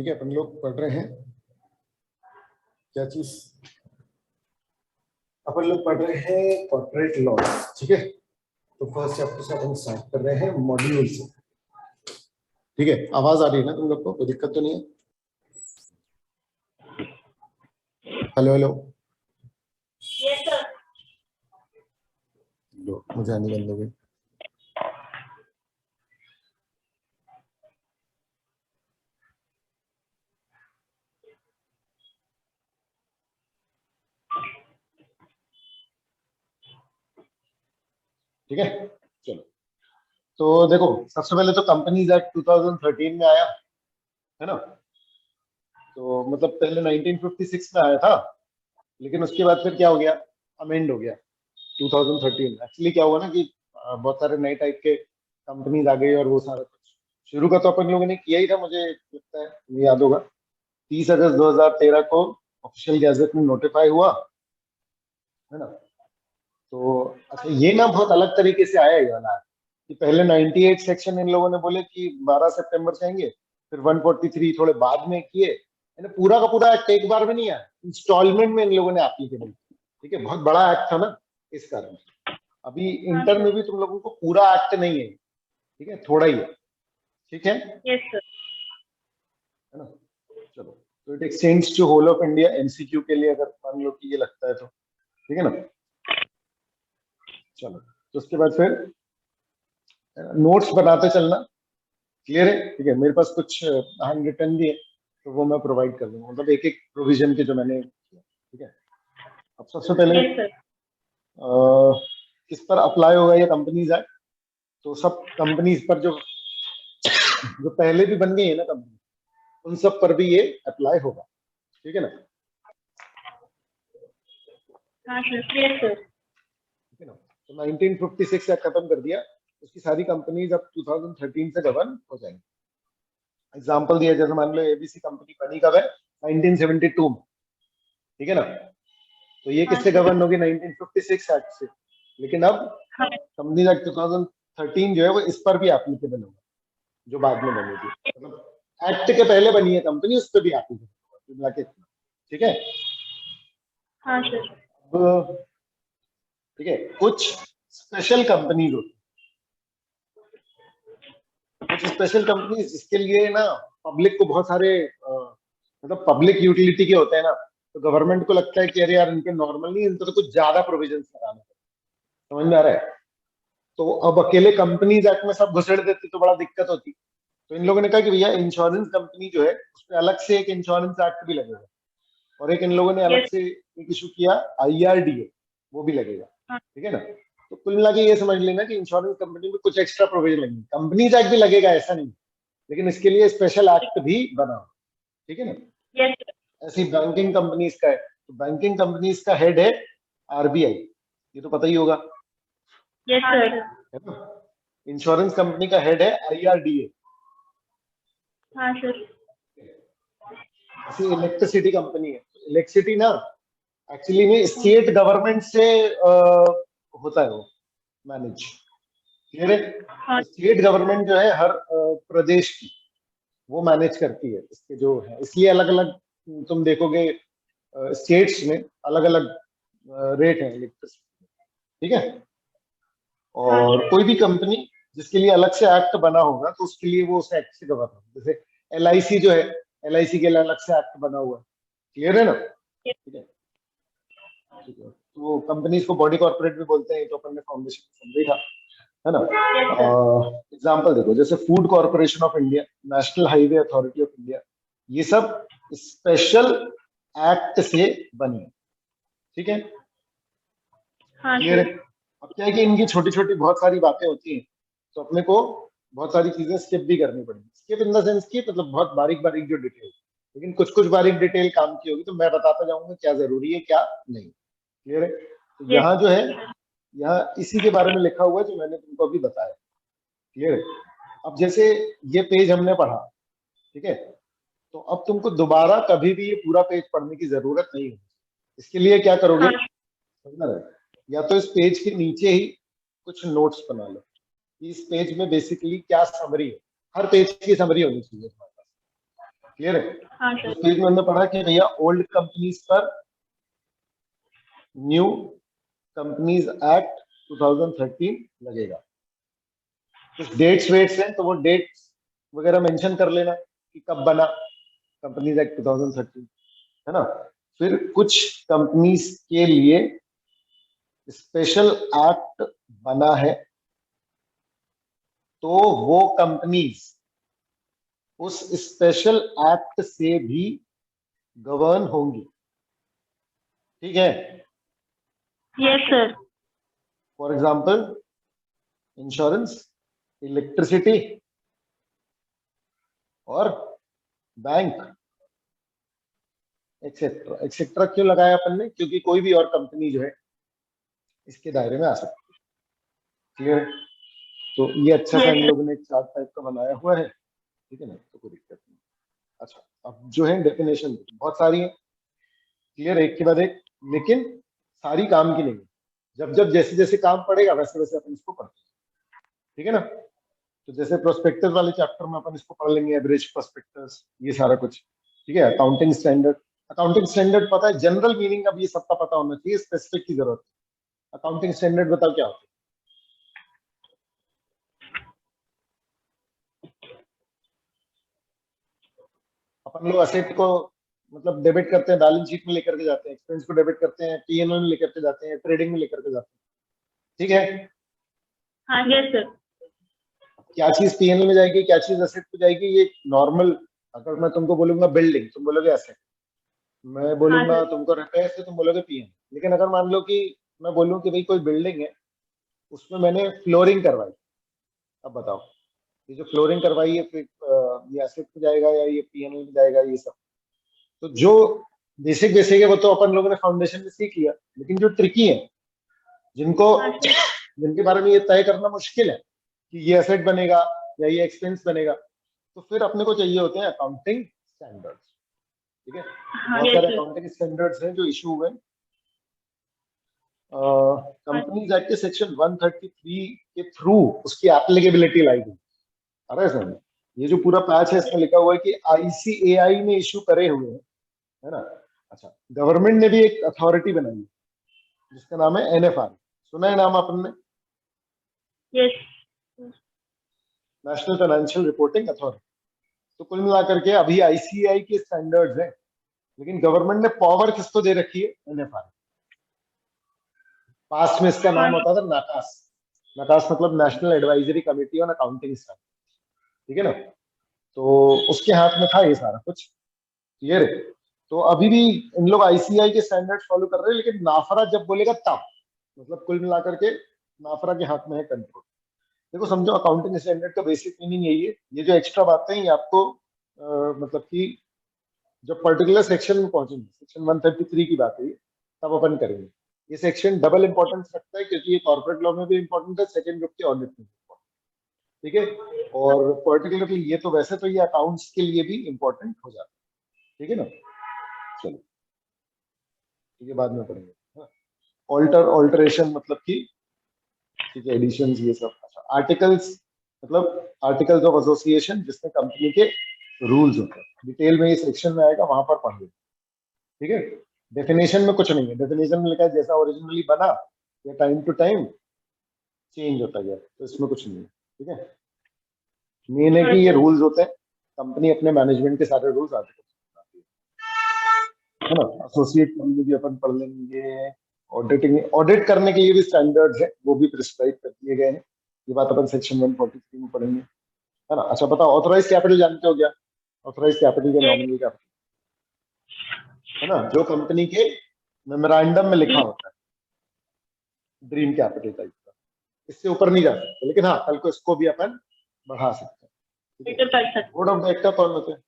ठीक है, अपन लोग पढ़ रहे हैं क्या चीज, अपन लोग पढ़ रहे हैं कॉर्पोरेट लॉ। ठीक है, तो फर्स्ट चैप्टर से अपन स्टार्ट कर रहे हैं मॉड्यूल से। ठीक है, आवाज आ रही है ना तुम लोग को, कोई दिक्कत तो नहीं है? Hello hello, yes sir. लो मुझे आने बंद हो गई। ठीक है, चलो तो देखो, सबसे पहले तो कंपनीज एक्ट 2013 में आया है ना। तो मतलब पहले 1956 में आया था, लेकिन उसके बाद फिर क्या हो गया, अमेंड हो गया 2013। एक्चुअली क्या हुआ ना कि बहुत सारे नए टाइप के कंपनीज आ गई और वो सारा कुछ शुरू का तो अपन लोगों ने किया ही था, मुझे लगता है तुम्हें याद होगा। 30 अगस्त 2013 को ऑफिशियल गैजेट में नोटिफाई हुआ है ना। तो अच्छा, ये ना बहुत अलग तरीके से आया ये वाला कि पहले 98 सेक्शन इन लोगों ने बोले कि 12 सितंबर से आएंगे, फिर 143 थोड़े बाद में किए, यानी पूरा का पूरा एक्ट एक बार में नहीं आया, इंस्टॉलमेंट में इन लोगों ने एप्लीकेबल। ठीक है, बहुत बड़ा एक्ट था ना इस कारण। अभी इंटर में भी तुम लोगों को पूरा एक्ट नहीं है, ठीक है, थोड़ा ही है। ठीक है, यस सर। है ना। चलो, तो it extends to whole of India, MCQ के लिए अगर मान लो कि ये लगता है तो। ठीक है ना। चलो, तो उसके बाद फिर नोट्स बनाते चलना, क्लियर है? ठीक है, मेरे पास कुछ हैंड रिटन भी है, तो वो मैं प्रोवाइड कर दूंगा, मतलब एक एक प्रोविजन के जो मैंने किया। ठीक है, अब सबसे पहले यस सर। किस पर अप्लाई होगा ये कंपनीज एक्ट? तो सब कंपनीज पर जो जो पहले भी बन गई है ना कंपनी, उन सब पर भी ये अप्लाई होगा। ठीक है ना। हाँ सर। Yes sir. ठीक है ना। तो 1956 से खत्म कर दिया, उसकी सारी कंपनीज अब 2013 से गवर्न हो जाएंगी। एग्जाम्पल दिया, जैसे मान लो एबीसी कंपनी बनी कब है, 1972 में। ठीक है ना। तो ये हाँ किससे सर। गवर्न होगी, 1956 एक्ट से। लेकिन अब हाँ कंपनीज एक्ट 2013 जो है वो इस पर भी एप्लीकेबल होगा, जो बाद में बनेगी, मतलब एक्ट के पहले बनी है कंपनी, उस पर भी एप्लीकेबल होगा। ठीक है। हाँ सर। अब ठीक है, कुछ स्पेशल कंपनीज होती है, कुछ स्पेशल कंपनीज जिसके लिए ना पब्लिक को बहुत सारे मतलब पब्लिक यूटिलिटी के होते हैं ना, तो गवर्नमेंट को लगता है कि अरे यार इनके नॉर्मल नहीं, इनको तो कुछ ज्यादा प्रोविजन लगाना है। समझ में आ रहा है? तो अब अकेले कंपनीज एक्ट में सब घुसेड़ देते तो बड़ा दिक्कत होती। तो इन लोगों ने कहा कि भैया इंश्योरेंस कंपनी जो है उस पर अलग से एक इंश्योरेंस एक्ट भी लगेगा, और एक इन लोगों ने अलग यस। से एक इशू किया, आईआरडीए, वो भी लगेगा। हाँ। ठीक है ना। तो कुल मिला के ये समझ लेना कि इंश्योरेंस कंपनी में कुछ एक्स्ट्रा प्रोविजन लगेंगे, कंपनीज एक्ट भी लगेगा ऐसा नहीं, लेकिन इसके लिए स्पेशल एक्ट भी बना। ठीक है ना। Yes sir. ऐसी बैंकिंग कंपनीज का है, तो बैंकिंग कंपनीज का हेड है आरबीआई, ये तो पता ही होगा, यस सर। है ना। इंश्योरेंस कंपनी का हेड है आईआरडीए। हाँ सर। ऐसी इलेक्ट्रिसिटी कंपनी है, इलेक्ट्रिसिटी ना एक्चुअली में स्टेट गवर्नमेंट से होता है वो मैनेज। क्लियर हाँ। है? स्टेट गवर्नमेंट जो है हर प्रदेश की, वो मैनेज करती है इसके जो है, इसलिए अलग अलग तुम देखोगे स्टेट्स में अलग अलग रेट है इलेक्ट्रिसिटी। ठीक है। हाँ और सर। कोई भी कंपनी जिसके लिए अलग से एक्ट बना होगा तो उसके लिए वो उस एक्ट से गवर्न होगा। जैसे एलआईसी जो है, एलआईसी के लिए अलग से एक्ट बना हुआ है। क्लियर है ना। ठीक है। ठीक है, तो कंपनीज को बॉडी कॉर्पोरेट भी बोलते हैं, तो अपन ने फाउंडेशन समझा ही था, है ना। Yes sir. एग्जाम्पल देखो, जैसे food corporation of India, national highway authority of India, ये सब स्पेशल एक्ट से बनी है। ठीक है, हाँ क्लियर सर। है? अब क्या है कि इनकी छोटी छोटी बहुत सारी बातें होती हैं, तो अपने को बहुत सारी चीजें स्किप भी करनी पड़ेगी। स्किप इन द सेंस की मतलब बहुत बारीक बारीक जो डिटेल, लेकिन कुछ कुछ बारीक डिटेल काम की होगी, तो मैं बताता जाऊंगा क्या जरूरी है क्या नहीं। क्लियर है? तो यस यहाँ जो है, यहाँ इसी के बारे में लिखा हुआ है जो मैंने तुमको अभी बताया। क्लियर है? अब जैसे ये पेज हमने पढ़ा, ठीक है, तो अब तुमको दोबारा कभी भी ये पूरा पेज पढ़ने की जरूरत नहीं है। इसके लिए क्या करोगे, हाँ। समझना है? या तो इस पेज के नीचे ही कुछ नोट्स बना लो कि इस पेज में बेसिकली क्या समरी है, हर पेज की समरी होनी चाहिए तुम्हारे पास। क्लियर है? हाँ तो सर। पेज में हमने पढ़ा कि भैया ओल्ड कंपनीज पर न्यू कंपनीज एक्ट 2013 लगेगा। कुछ डेट्स वेट्स हैं तो वो डेट्स वगैरह मेंशन कर लेना कि कब बना कंपनीज एक्ट 2013, है ना। फिर कुछ कंपनीज के लिए स्पेशल एक्ट बना है तो वो कंपनीज उस स्पेशल एक्ट से भी गवर्न होंगी, ठीक है। Yes sir. For example insurance, electricity और बैंक, एक्सेट्रा एक्सेट्रा। क्यों लगाया अपन ने? क्योंकि कोई भी और कंपनी जो है इसके दायरे में आ सकती है। क्लियर? तो ये अच्छा सा यस इन सर। लोगों ने एक चार्ट टाइप का बनाया हुआ है, ठीक है ना, तो कोई दिक्कत नहीं। अच्छा, अब जो है डेफिनेशन बहुत सारी है, क्लियर, एक के बाद एक, लेकिन सारी काम की नहीं है। जब जब जैसे जैसे काम पड़ेगा वैसे वैसे अपन इसको पढ़ते हैं, ठीक है ना। तो जैसे प्रोस्पेक्टस वाले चैप्टर में अपन इसको पढ़ लेंगे, एवरेज प्रोस्पेक्टस, ये सारा कुछ, ठीक है। अकाउंटिंग स्टैंडर्ड, अकाउंटिंग स्टैंडर्ड पता है, जनरल मीनिंग अब ये सबका पता होना चाहिए, स्पेसिफिक की जरूरत है। अकाउंटिंग स्टैंडर्ड बताओ क्या होता है? अपन लोग असेट को मतलब डेबिट करते हैं, बैलेंस शीट में लेकर के जाते हैं, एक्सपेंस को डेबिट करते हैं, पीएनएल में लेकर के जाते हैं, ट्रेडिंग में लेकर के जाते हैं, ठीक है। हाँ यस सर। क्या चीज पीएनएल में जाएगी, क्या चीज असेट पे जाएगी, ये नॉर्मल। अगर मैं तुमको बोलूंगा बिल्डिंग, तुम बोलोगे एसेट। मैं हाँ बोलूंगा सर। तुमको रिपेयर से, तुम बोलोगे पीएन। लेकिन अगर मान लो कि मैं बोलूं कि भाई कोई बिल्डिंग है, उसमें मैंने फ्लोरिंग करवाई, अब बताओ ये जो फ्लोरिंग करवाई है फिर ये एसेट पे जाएगा या ये पीएनएल में जाएगा, ये सब। तो जो बेसिक बेसिक है वो तो अपन लोगों ने फाउंडेशन में सीख लिया, लेकिन जो ट्रिकी है, जिनको हाँ सर। जिनके बारे में ये तय करना मुश्किल है कि ये एसेट बनेगा या ये एक्सपेंस बनेगा, तो फिर अपने को चाहिए होते हैं अकाउंटिंग स्टैंडर्ड्स, ठीक है। तो हाँ बहुत यस सारे सर। अकाउंटिंग स्टैंडर्ड्स हैं जो इशू हुए। हाँ कंपनीज एक्ट के सेक्शन 133 के थ्रू उसकी एप्लीकेबिलिटी लाई गई। अरे सर, ये जो पूरा पैच है इसमें लिखा हुआ है कि आईसीएआई ने इशू करे हुए हैं, है ना। अच्छा, गवर्नमेंट ने भी एक अथॉरिटी बनाई है जिसका नाम है एनएफआर, सुना है नाम आपने? Yes. National financial reporting authority. तो कुल मिलाकर के अभी आईसीएआई के स्टैंडर्ड्स हैं, लेकिन गवर्नमेंट ने पावर किसको दे रखी है? एनएफआर। पास्ट में इसका हाँ नाम होता था नाकास। नाकास मतलब national advisory committee on accounting standard, ठीक है ना। तो उसके हाथ में था ये सारा कुछ, क्लियर है। तो अभी भी इन लोग आईसीआई के स्टैंडर्ड फॉलो कर रहे हैं, लेकिन नाफरा जब बोलेगा तब, मतलब कुल मिलाकर के नाफरा के हाथ में है कंट्रोल। देखो समझो, अकाउंटिंग स्टैंडर्ड का बेसिक मीनिंग यही है। ये जो एक्स्ट्रा बातें हैं ये आपको मतलब कि जब पर्टिकुलर सेक्शन में पहुंचेंगे, सेक्शन 133 की बात है ये, तब अपन करेंगे। ये सेक्शन डबल इंपॉर्टेंस रखता है क्योंकि ये कॉर्पोरेट लॉ में भी इंपॉर्टेंट है, सेकंड ग्रुप के ऑडिट में, ठीक है। और पर्टिकुलरली ये तो वैसे तो ये अकाउंट्स के लिए भी इंपॉर्टेंट हो जाता है, ठीक है ना। चलो, ठीक है, बाद में पढ़ेंगे। ऑल्टर, ऑल्टरेशन मतलब कि, ठीक है, एडिशन, ये सब। अच्छा, आर्टिकल्स मतलब आर्टिकल्स ऑफ एसोसिएशन जिसमें कंपनी के रूल्स होते हैं, डिटेल में ये सेक्शन में आएगा, वहां पर पढ़ लो, ठीक है। डेफिनेशन में कुछ नहीं है, डेफिनेशन में लिखा है जैसा ओरिजिनली बना या टाइम टू टाइम चेंज होता गया, तो इसमें कुछ नहीं है, ठीक है। मेन है हाँ कि ये सर। रूल्स होते हैं, कंपनी अपने मैनेजमेंट के सारे रूल्स आर्टिकल्स बनाती है ना। एसोसिएट करने भी अपन पढ़ लेंगे। ऑडिटिंग, ऑडिट करने के लिए भी स्टैंडर्ड्स है, वो भी प्रिस्क्राइब कर दिए गए हैं। ये बात अपन सेक्शन 143 में पढ़ेंगे, है ना। अच्छा बताओ, ऑथराइज कैपिटल जानते हो क्या? ऑथराइज कैपिटल के यस। नॉमिनल कैपिटल, है ना, जो कंपनी के मेमोरेंडम में लिखा होता है, ड्रीम कैपिटल टाइप का। इससे ऊपर नहीं जा सकते, लेकिन हाँ कल को इसको भी अपन बढ़ा सकते हैं, ठीक है। बेटर कर सकते। बोर्ड ऑफ डायरेक्टर कौन होते हैं?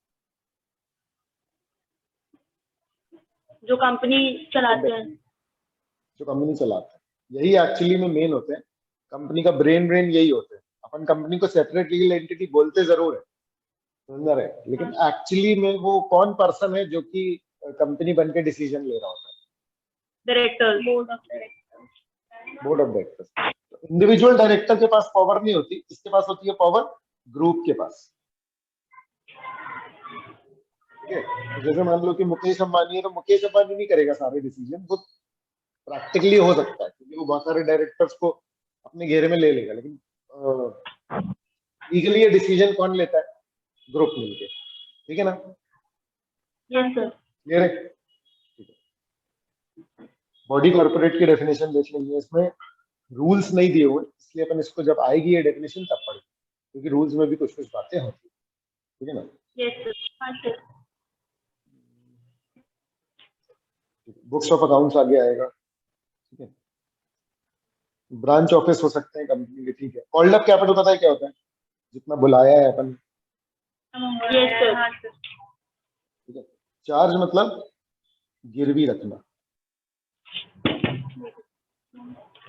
जो कंपनी चलाते हैं। जो कंपनी चलाते हैं, यही एक्चुअली में मेन होते हैं। कंपनी का ब्रेन ब्रेन यही होते हैं। अपन कंपनी को सेपरेट लीगल एंटिटी बोलते जरूर है, समझ रहे हैं? लेकिन हाँ। एक्चुअली में वो कौन पर्सन है जो कि कंपनी बन के डिसीजन ले रहा होता है? Director, board of director. Board of directors. Individual director के पास पावर नहीं होती, इसके पास होती है पावर ग्रुप के पास। ठीक है। तो जैसे मान लो कि मुकेश अंबानी है, तो मुकेश अंबानी नहीं करेगा सारे डिसीजन, वो प्रैक्टिकली हो सकता है क्योंकि वो बहुत सारे डायरेक्टर्स को अपने घेरे में ले लेगा, लेकिन लीगली ये डिसीजन कौन लेता है? ग्रुप मिलके, ठीक है ना? Yes sir. क्लियर है? बॉडी कॉर्पोरेट की डेफिनेशन देख लेंगे, इसमें रूल्स नहीं दिए हुए, इसलिए अपन इसको जब आएगी ये डेफिनेशन तब पढ़ेंगे, क्योंकि रूल्स में भी कुछ कुछ बातें होती है, ठीक है ना? Yes sir. हाँ सर। बुक्स ऑफ अकाउंट्स आगे आएगा, ठीक है। ब्रांच ऑफिस हो सकते हैं कंपनी के, ठीक है। कॉल्ड अप कैपिटल पता है क्या होता है? जितना बुलाया है अपन, यस सर। हाँ सर। ठीक है। चार्ज मतलब गिरवी रखना,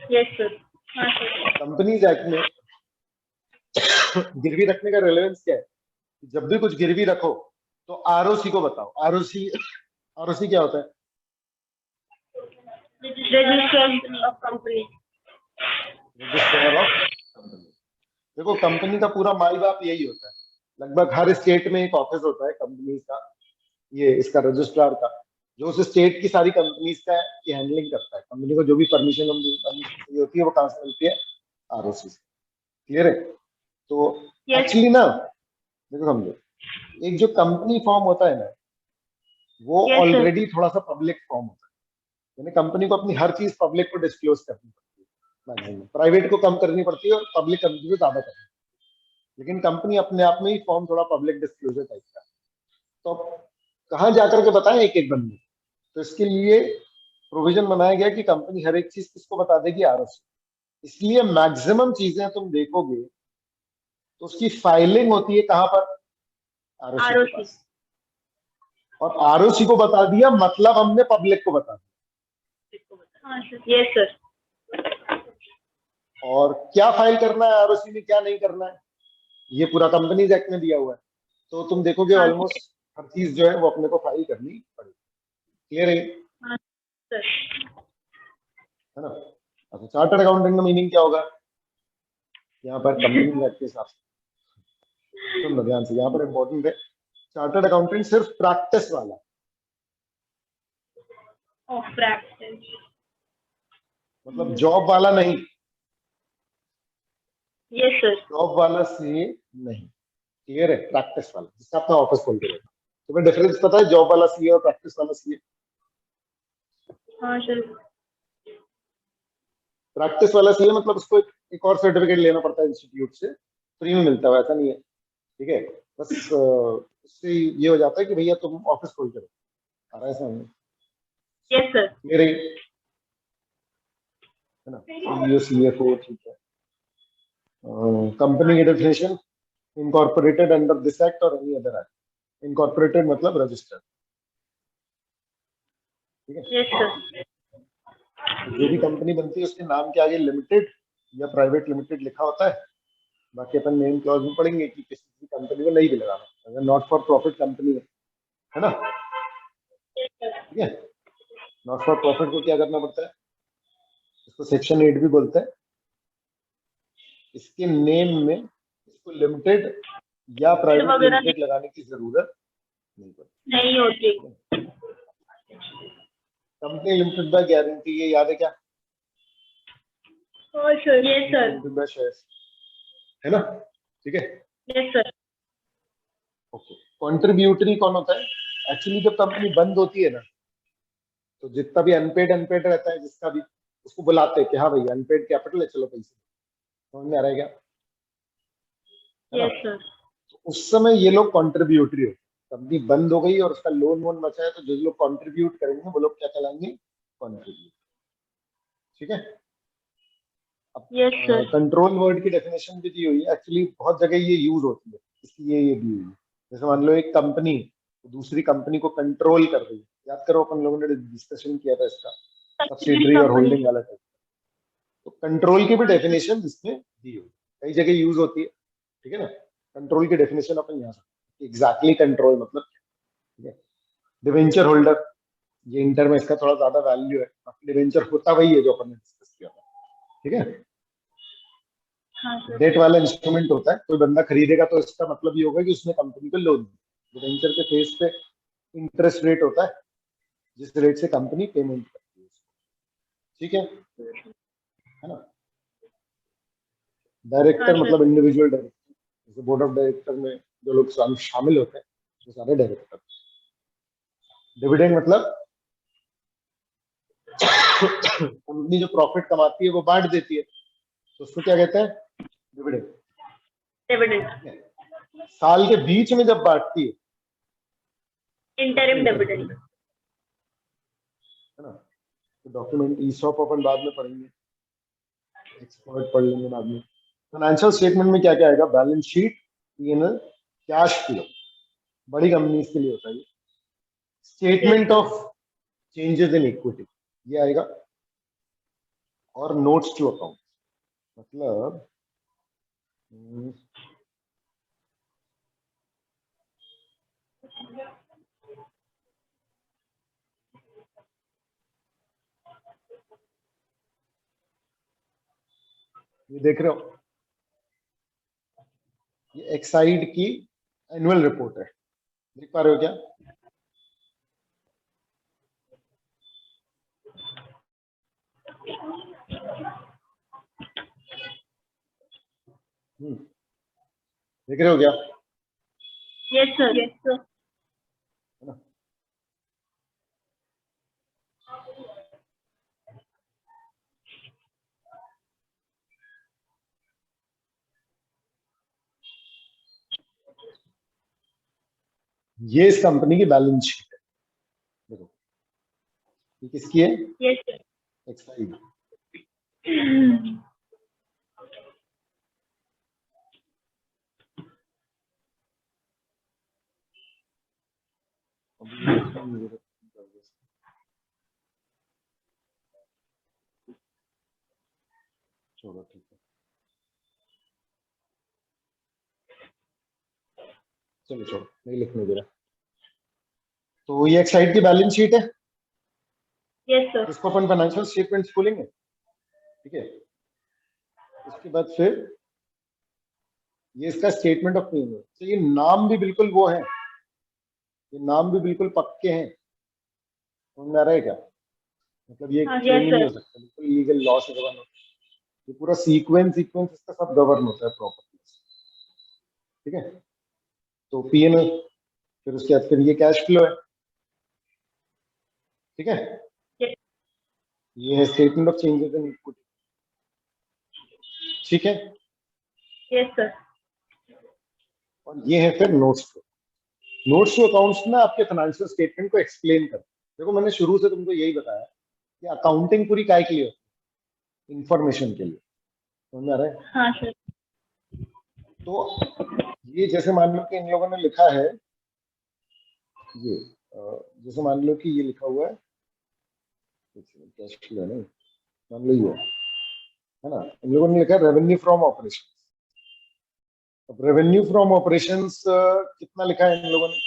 यस सर। हाँ सर। कंपनीज एक्ट में गिरवी रखने का रेलेवेंस क्या है? जब भी कुछ गिरवी रखो तो आरओसी को बताओ। आरओसी, आरओसी क्या होता है? Registration of company. Registrar of company. देखो कंपनी का पूरा माई बाप यही होता है, लगभग हर स्टेट में एक ऑफिस होता है कंपनी का, ये इसका रजिस्ट्रार का, जो उस स्टेट की सारी कंपनीज का की हैंडलिंग करता है। कंपनी को जो भी परमिशन चाहिए होती है वो कहाँ से मिलती है? आरओसी से। क्लियर है? तो Yes. एक्चुअली ना देखो समझो, एक जो कंपनी फॉर्म होता है ना, वो Yes, sir. ऑलरेडी थोड़ा सा पब्लिक फॉर्म होता है, यानी कंपनी को अपनी हर चीज पब्लिक को डिस्क्लोज करनी पड़ती है, प्राइवेट को कम करनी पड़ती है और पब्लिक कंपनी को ज्यादा करनी पड़ती है। लेकिन कंपनी अपने आप में ही फॉर्म थोड़ा पब्लिक डिस्क्लोजर टाइप का, तो कहाँ जाकर के बताएं एक एक बंदे? तो इसके लिए प्रोविजन बनाया गया कि कंपनी हर एक चीज किसको बता देगी? आरओसी। इसलिए मैक्सिमम चीजें तुम देखोगे तो उसकी फाइलिंग होती है कहाँ पर? आरओसी के पास। और आरओसी को बता दिया मतलब हमने पब्लिक को बता दिया। हाँ सर। Yes sir. और क्या फाइल करना है आरओसी में, क्या नहीं करना है, ये पूरा कंपनीज एक्ट में दिया हुआ है। तो तुम देखोगे हाँ, ऑलमोस्ट हर चीज जो है वो अपने को फाइल करनी पड़ेगी। क्लियर है? हाँ सर। है ना? अच्छा, चार्टर्ड अकाउंटेंट का मीनिंग क्या होगा यहाँ पर कंपनी एक्ट के हिसाब से? सुन लो ध्यान से, यहाँ पर इंपॉर्टेंट है, चार्टर्ड अकाउंटेंट सिर्फ प्रैक्टिस वाला, ऑफ प्रैक्टिस, मतलब जॉब वाला नहीं। Yes sir. जॉब वाला सीए नहीं, क्लियर है? प्रैक्टिस वाला, जिसका अपना ऑफिस खोल के रहता। तुम्हें डिफरेंस पता है जॉब वाला सीए और प्रैक्टिस वाला सीए? हाँ सर। प्रैक्टिस वाला सीए मतलब उसको एक और सर्टिफिकेट लेना पड़ता है इंस्टीट्यूट से, फ्री में मिलता है, ऐसा नहीं है, ठीक है? बस उससे ये हो जाता है कि भैया तुम ऑफिस खोल के रहो, ऐसा नहीं। Yes sir. मेरे है ना, सीईओ सीएफओ, ठीक है। कंपनी की definition, incorporated under this act और एनी अदर एक्ट। इनकॉर्पोरेटेड मतलब रजिस्टर्ड, ठीक है। Yes sir. जो भी कंपनी बनती है उसके नाम के आगे लिमिटेड या प्राइवेट लिमिटेड लिखा होता है। बाकी अपन नेम क्लॉज में पढ़ेंगे कि किसी भी कंपनी को नहीं भी लगाना, अगर नॉट फॉर प्रॉफिट कंपनी है ना, ठीक है। नॉट फॉर प्रॉफिट को क्या करना पड़ता है? इसको सेक्शन 8 भी बोलते हैं। इसके नेम में इसको लिमिटेड या प्राइवेट वगैरह लिमिटेड लगाने की जरूरत नहीं पड़ती। नहीं होती। कंपनी लिमिटेड बाय गारंटी, ये याद है क्या? हाँ sir. Yes sir. Limited by shares, है ना, ठीक है। Yes sir. ओके, कंट्रीब्यूटरी कौन होता है? एक्चुअली जब कंपनी बंद होती है ना, तो जितना भी अनपेड अनपेड रहता है जिसका भी, उसको बुलाते हैं कि हाँ भाई अनपेड कैपिटल है, चलो पैसे। समझ में आ रहा है क्या? है ना? Yes sir. तो उस समय ये लोग कंट्रीब्यूटरी होते, कंपनी बंद हो गई और उसका लोन वोन बचा है, तो जो लोग कंट्रीब्यूट करेंगे वो लोग क्या कहलाएंगे? कंट्रीब्यूट, ठीक है। अब यस सर। कंट्रोल वर्ड की डेफिनेशन भी दी हुई है, एक्चुअली बहुत जगह ये यूज होती है, इसलिए ये दी हुई है। जैसे मान लो एक कंपनी दूसरी कंपनी को कंट्रोल कर रही है, याद करो अपन लोगों ने डिस्कशन किया था इसका, सब्सिडरी और होल्डिंग वाला टाइप। तो कंट्रोल की भी डेफिनेशन इसमें दी हुई, कई जगह यूज होती है, ठीक है ना। कंट्रोल की डेफिनेशन अपन यहाँ से एग्जैक्टली कंट्रोल मतलब, ठीक है। डिवेंचर होल्डर, ये इंटर में इसका थोड़ा ज्यादा वैल्यू है, बाकी डिवेंचर होता वही है जो अपन ने डिस्कस किया था, ठीक है। हाँ सर। डेट वाला इंस्ट्रूमेंट होता है, कोई बंदा खरीदेगा तो इसका मतलब ये होगा कि उसने कंपनी को लोन दिया। डिवेंचर के फेस पे इंटरेस्ट रेट होता है जिस रेट से कंपनी पेमेंट करती है, ठीक है ना। डायरेक्टर हाँ, मतलब इंडिविजुअल डायरेक्टर, जैसे बोर्ड ऑफ डायरेक्टर में जो लोग शामिल होते हैं वो सारे डायरेक्टर। डिविडेंड मतलब कंपनी जो प्रॉफिट कमाती है वो बांट देती है, तो उसको क्या कहते हैं, डिविडेंड। डिविडेंड, साल के बीच में जब बांटती है, इंटरिम डिविडेंड, है ना। तो डॉक्यूमेंट ईसॉप अपन बाद में पढ़ेंगे, एक्सपर्ट पढ़ लेंगे बाद में। फाइनेंशियल स्टेटमेंट में क्या क्या आएगा, balance sheet, PNL, cash flow, बड़ी कंपनीज के लिए होता है। Statement of changes in equity ये आएगा, और नोट्स टू अकाउंट मतलब ये देख रहे हो, ये एक्साइड की एनुअल रिपोर्ट है, देख पा रहे हो क्या। देख रहे हो क्या, यस सर, यस सर, है ना। ये इस कंपनी की बैलेंस शीट है, देखो ये किसकी है, यस सर, एक्साइड। छोड़ो ठीक है, चलो छोड़ो, नहीं लिखने दे रहा। तो ये एक्साइड की बैलेंस शीट है, यस सर, इसको अपन फाइनेंशियल स्टेटमेंट्स बोलेंगे, ठीक है। उसके बाद फिर ये इसका स्टेटमेंट ऑफ पेमेंट, तो ये नाम भी बिल्कुल वो है, ये नाम भी बिल्कुल पक्के हैं, समझ में आ रहा है क्या, मतलब ये हाँ, चेंज yes, नहीं हो sir. सकता, बिल्कुल लीगल लॉ से गवर्न होता है, ये पूरा सीक्वेंस इसका सब गवर्न होता है प्रॉपर्टी, ठीक है। तो पीएनएल, फिर उसके बाद फिर ये कैश फ्लो है, ठीक है। Yes. ये है statement of changes in equity, ठीक है। Yes, sir. और ये है फिर notes to, notes to accounts में आपके फाइनेंशियल स्टेटमेंट को एक्सप्लेन कर, देखो मैंने शुरू से तुमको यही बताया कि अकाउंटिंग पूरी काय के लिए होती है, इंफॉर्मेशन के लिए, समझ में आ रहा है। हाँ सर, तो ये जैसे मान लो कि इन लोगों ने लिखा है, ये जैसे मान लो कि ये लिखा हुआ है कैश फ्लो, नहीं मान लो ये है ना, इन लोगों ने लिखा है रेवेन्यू फ्रॉम ऑपरेशन। अब रेवेन्यू फ्रॉम ऑपरेशंस कितना लिखा है इन लोगों ने,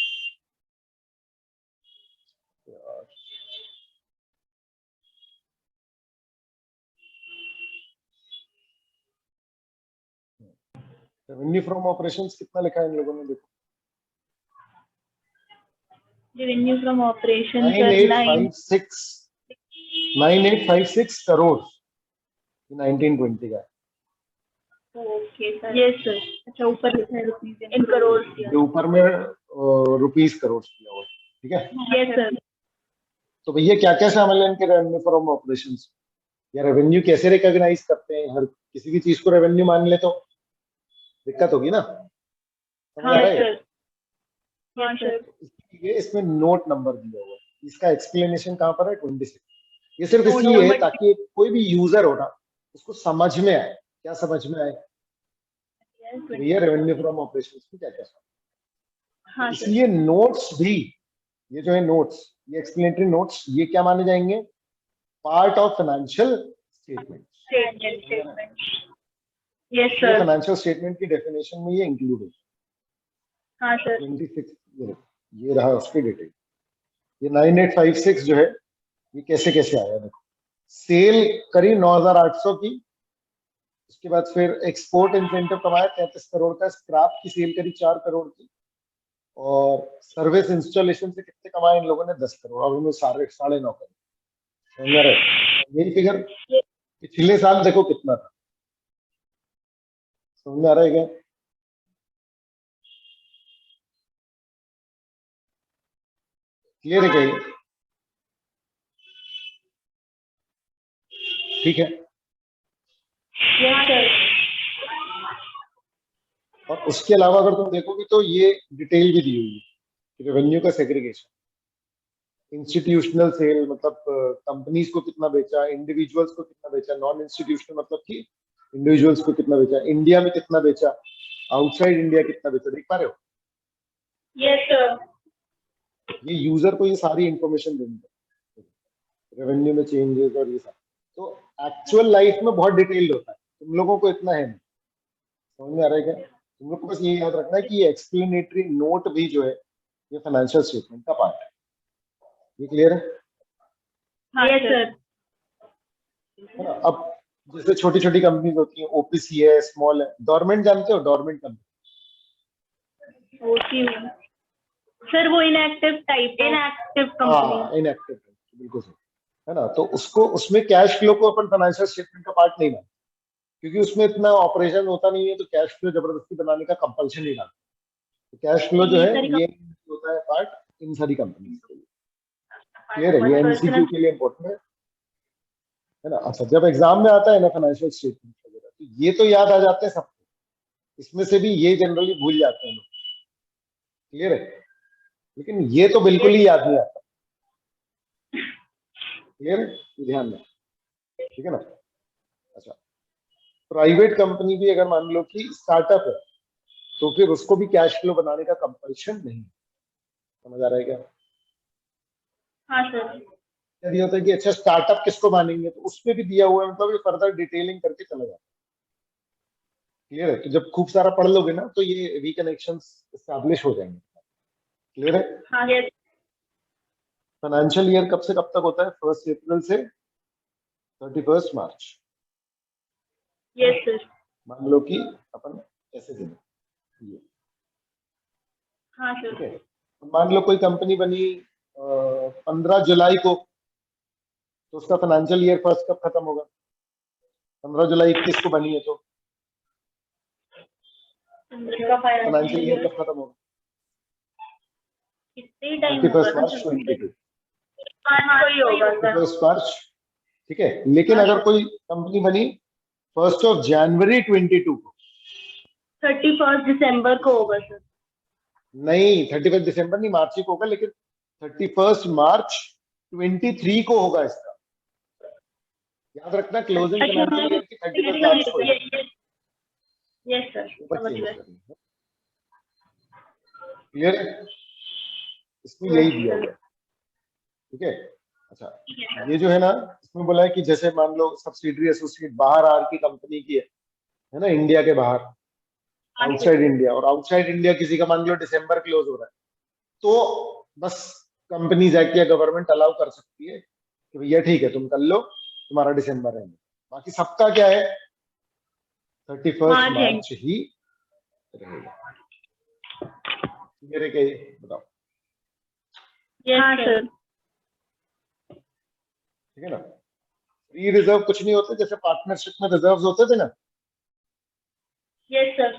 रेवेन्यू फ्रॉम ऑपरेशंस कितना लिखा है इन लोगों ने, देखो revenue from operations nine are eight 9. Five six 9856 crore 1920 का है। Okay, sir. Yes, sir. अच्छा ऊपर लिखा है रुपीज इन करोड़. ये ऊपर में रुपीस करोड़ दिया हुआ है, ठीक है। Yes, sir. तो भैया क्या क्या शामिल है इनके रेवेन्यू फ्रॉम ऑपरेशंस, या रेवेन्यू कैसे रिकॉग्नाइज करते हैं, हर किसी भी चीज को रेवेन्यू मान ले तो दिक्कत होगी ना, समझ आ हाँ रहा है। सर, हाँ सर. इसलिए इसमें नोट नंबर दिया हुआ है, इसका एक्सप्लेनेशन कहाँ पर है 26, ये सिर्फ Note इसलिए है number- ताकि कोई भी यूजर हो ना उसको समझ में आए, क्या समझ में आए, Yes, कि भैया रेवेन्यू फ्रॉम ऑपरेशंस में क्या क्या, हाँ सर. इसलिए नोट्स भी, ये जो है नोट्स, ये एक्सप्लेनेटरी नोट्स, ये क्या माने जाएंगे, part of financial statement. Statement. Yes, ये sir. फाइनेंशियल स्टेटमेंट की डेफिनेशन में ये इंक्लूड है। हाँ सर. 26 ये रहा उसकी डिटेल। ये 9856 जो है ये कैसे कैसे आया, देखो सेल करी 9800 की, उसके बाद फिर एक्सपोर्ट इंसेंटिव कमाया 33 करोड़ का, स्क्रैप की सेल करी 4 करोड़ की, और सर्विस इंस्टॉलेशन से कितने कमाए इन लोगों ने? 10 करोड़, और उन्होंने 9.5 करोड़। समझ आ रहा है? यही फिगर पिछले साल देखो कितना था। समझ में आ रहा है क्या? क्लियर है क्या ये? ठीक है। Yes sir. और उसके अलावा अगर तुम देखोगे तो ये डिटेल भी दी हुई है, रेवेन्यू का सेग्रीगेशन, इंस्टीट्यूशनल सेल मतलब कंपनीज को कितना बेचा, इंडिविजुअल्स को कितना बेचा, नॉन इंस्टीट्यूशनल मतलब कि इंडिविजुअल्स को कितना बेचा, इंडिया में कितना बेचा, आउटसाइड इंडिया कितना बेचा, देख पा रहे हो? Yes sir. ये यूजर को ये सारी इंफॉर्मेशन देनी है, रेवेन्यू में चेंजेस और ये सब। तो एक्चुअल लाइफ में बहुत डिटेल्ड होता है, तुम लोगों को इतना है नहीं। समझ में आ रहा है क्या? तुम लोग को बस ये याद रखना है कि ये एक्सप्लेनेटरी नोट भी जो है ये फाइनेंशियल स्टेटमेंट का पार्ट है। ये क्लियर है? Yes sir. है ना? अब जैसे छोटी छोटी कंपनीज होती हैं, ओपीसी है, स्मॉल है, डोरमेंट जानते हो? डोरमेंट कंपनी, ओके सर, वो इनएक्टिव टाइप, इनएक्टिव कंपनी। हाँ इनएक्टिव, बिल्कुल सही है ना? तो उसको, उसमें कैश फ्लो को अपन फाइनेंशियल स्टेटमेंट का पार्ट नहीं मानते, क्योंकि उसमें इतना ऑपरेशन होता नहीं है, तो कैश फ्लो जबरदस्ती बनाने का कंपल्शन नहीं डालते। तो कैश फ्लो जो है ये होता है पार्ट इन सारी कंपनीज के लिए। क्लियर है? ये एमसीक्यू के लिए इंपॉर्टेंट है ना? अच्छा, जब एग्जाम में आता है ना फाइनेंशियल स्टेटमेंट वगैरह, तो ये तो याद आ जाते हैं सबको, इसमें से भी ये जनरली भूल जाते हैं लोग। क्लियर है? लेकिन ये तो बिल्कुल ही याद नहीं आता। क्लियर है? ध्यान में, ठीक है ना? अच्छा, प्राइवेट कंपनी भी अगर मान लो कि स्टार्टअप है, तो फिर उसको भी कैश फ्लो बनाने का कंपल्शन नहीं। समझ आ रहा है क्या? हाँ सर। यदि होता है कि अच्छा स्टार्टअप किसको मानेंगे, तो उसमें भी दिया हुआ है, मतलब ये फर्दर डिटेलिंग करके चला जाता है। क्लियर है? तो जब खूब सारा पढ़ लोगे ना, तो ये रिकनेक्शंस एस्टैब्लिश हो जाएंगे। क्लियर है? हाँ यस। फाइनेंशियल ईयर कब से कब तक होता है? 1 अप्रैल से 31 मार्च। Yes sir. मान लो कि अपन ऐसे दिन ये, हाँ ठीक सर। है? मान लो कोई कंपनी बनी 15 जुलाई को, तो उसका फाइनेंशियल ईयर फर्स्ट कब खत्म होगा? 15 जुलाई 21 को बनी है, तो फाइनेंशियल ईयर कब खत्म होगा? कितने टाइम 31 होगा? मार्च 22, कोई होगा सर। 31 मार्च, ठीक है? लेकिन अगर कोई कंपनी बनी 1 जनवरी 22 को, 31 दिसंबर को होगा सर। नहीं 31 दिसंबर नहीं, मार्च ही को होगा, लेकिन 31 मार्च 23 को होगा इसका। याद रखना, क्लोजिंग फाइनेंशियल ईयर की 31 मार्च को। यस सर, समझ गए। क्लियर है? इसमें यही दिया हुआ है, ठीक है? अच्छा, ये जो है ना, इसमें बोला है कि जैसे मान लो सब्सिडरी एसोसिएट बाहर आर की कंपनी की है ना, इंडिया के बाहर, आउटसाइड इंडिया, और आउटसाइड इंडिया किसी का मान लो दिसंबर क्लोज हो रहा है, तो बस कंपनीज एक्ट या गवर्नमेंट अलाउ कर सकती है कि भैया ठीक है तुम कर लो, तुम्हारा दिसंबर है। बाकी सबका क्या है? 31 मार्च ही रहेगा। मेरे क्या ये बताओ? हाँ सर। ठीक है ना? फ्री रिजर्व कुछ नहीं होते, जैसे पार्टनरशिप में रिजर्व्स होते थे ना, यस सर।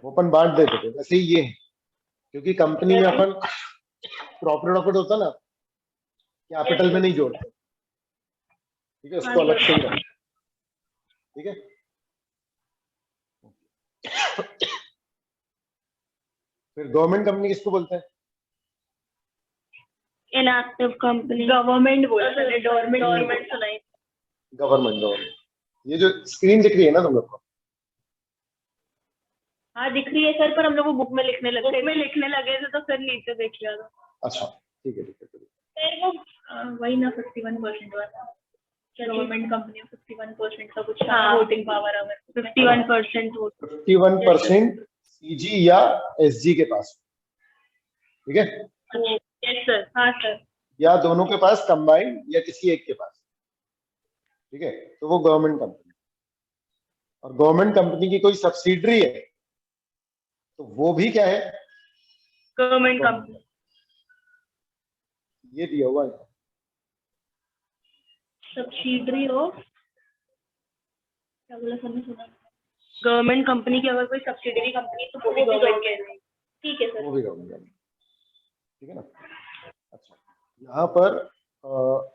वो अपन बांट देते थे, वैसे ही ये है। क्योंकि कंपनी में अपन प्रॉफिट होता ना, कैपिटल में नहीं जोड़ते, ठीक है? उसको अलग से ही रखते, ठीक है? फिर गवर्नमेंट कंपनी किसको बोलते हैं? Inactive company. गवर्नमेंट बोलते हैं, गवर्नमेंट सुनाई। गवर्नमेंट। ये जो स्क्रीन दिख रही है ना तुम लोग को, हाँ दिख रही है सर, पर हम लोग बुक में लिखने लगे थे तो फिर नीचे देख लिया था। अच्छा ठीक है ठीक है। सर वो वही ना 51% वाला, गवर्नमेंट कंपनी 51% का कुछ वोटिंग पावर अगर 51% वोट, 51% सीजी या एसजी के पास, ठीक है? Yes sir. हाँ सर। या दोनों के पास कंबाइंड, या किसी एक के पास, ठीक है? तो वो गवर्नमेंट कंपनी। और गवर्नमेंट कंपनी की कोई सब्सिडरी है, तो वो भी क्या है? गवर्नमेंट कंपनी, ये दिया हुआ है। सब्सिडरी ऑफ, क्या बोला सर ने सुना? गवर्नमेंट कंपनी की अगर कोई सब्सिडरी कंपनी तो वो भी गवर्नमेंट के है। ठीक है सर। वो भी गवर्नमेंट, ठीक है ना। अच्छा, यहाँ पर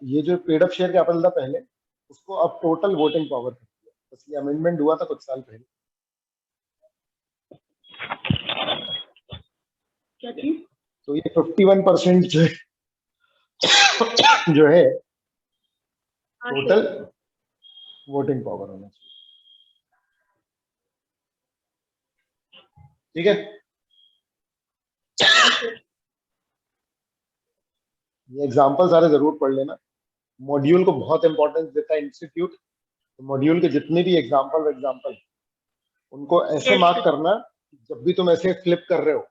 ये जो पेड अप शेयर कैपिटल था पहले, उसको अब टोटल वोटिंग पावर कर दिया, बस ये अमेंडमेंट हुआ था कुछ साल पहले। क्या चीज? तो ये 51% जो है हाँ, टोटल sure. वोटिंग पावर होना चाहिए, ठीक है। हाँ, sure. ये एग्जाम्पल सारे जरूर पढ़ लेना। मॉड्यूल को बहुत इंपॉर्टेंस देता है इंस्टीट्यूट, तो मॉड्यूल के जितने भी एग्जाम्पल उनको ऐसे Yes, मार्क sir. करना, जब भी तुम ऐसे फ्लिप कर रहे हो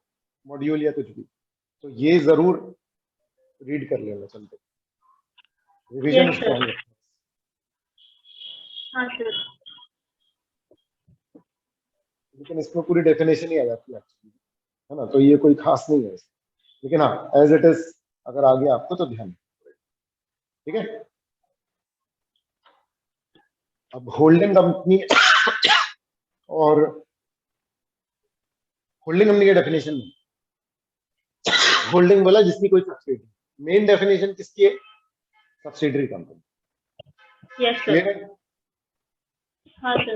मॉड्यूल या कुछ भी, तो ये जरूर रीड कर लेना चलते, रिवीजन Yes, उस sir. पर हम रखते हैं। हाँ सर। लेकिन इसमें पूरी डेफिनेशन ही आ जाती है एक्चुअली, है ना, तो ये कोई खास नहीं है इसमें। लेकिन हाँ, एज इट इज अगर आ गया आपको तो ध्यान, ठीक है। अब होल्डिंग कंपनी और होल्डिंग कंपनी की डेफिनेशन नहीं, होल्डिंग बोला जिसकी कोई सब्सिडी, मेन डेफिनेशन किसकी है? Subsidiary company. Yes sir. Clear है? हाँ सर।